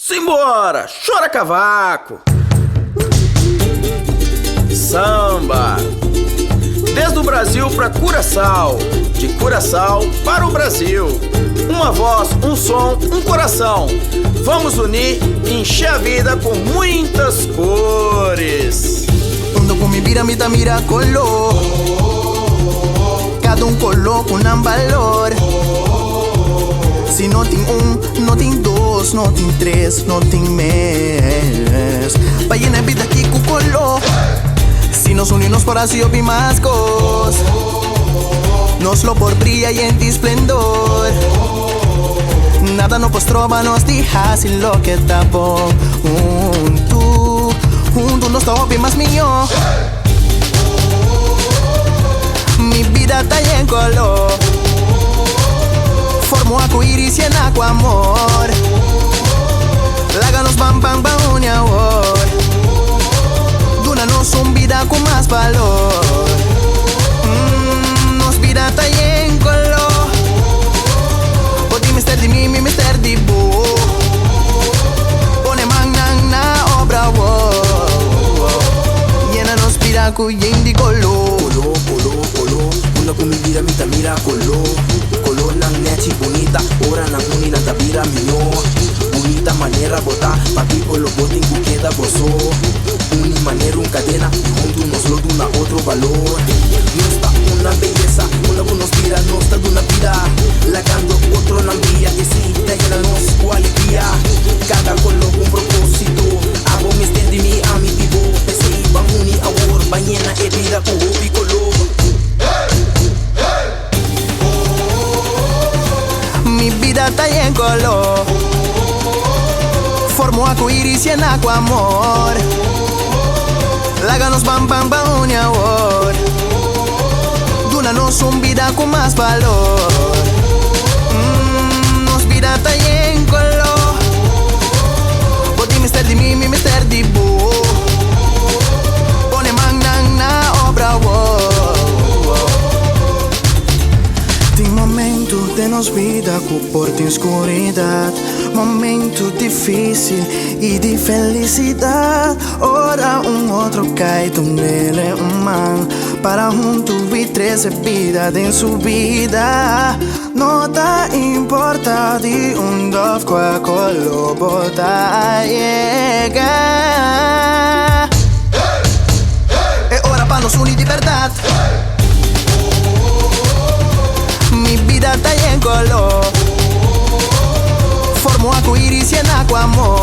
Simbora, chora cavaco. Samba. Desde o Brasil para Curaçao, de Curaçao para o Brasil. Uma voz, um som, um coração. Vamos unir e encher a vida com muitas cores. Mundo com mi vida, mira color. Cada coloca valor. Se não tem não tem dois, não tem três, não tem mais. Vai na vida aqui com color. Si nos unimos por así o más cosas, nos lo por brilla y en esplendor. Nada nos trova, nos deja sin lo que tapo. Junto nos tope más mío. Mi vida está en color. Formo arcoíris y en amor. Láganos bam bam bam uniawor. Nos un vida con más valor. Nos vida está en color. Poti mister di mi mister di bo. Pone man na obra wo. Llena nos vida con di color. Color. Una con mi vida mira color. Color na nechi bonita. Ora na uni na tabira minho. Bonita manera botar. Papi lo botin queda bozo. Una manera, cadena, juntos nos lo da otro valor. No está una belleza, una conocida, no está de una vida. Lagando otro na vía, que sí, te llena nos cualidad. Cada color un propósito, hago mi stand de mi amigo. Ese iba uni ahora, mañana es vida con hobby color. Mi vida está en color. Formo arcoíris y en amor. Láganos bam bam bam uniawor. Dúnanos un vida con más valor. Nos vida está en color. Poti mister di mi mister di bo. Pone man na obra wo. Tem momentos de nos vida que por ti escuridad. Momento difícil e de felicidade. Ora outro cai, tu nele man. Para junto e 13 vida em sua vida. Não tá importa de dove qual color botar llegar. É hora para nos unir de verdade. Mi vida está en color. Formo arcoíris y en amor.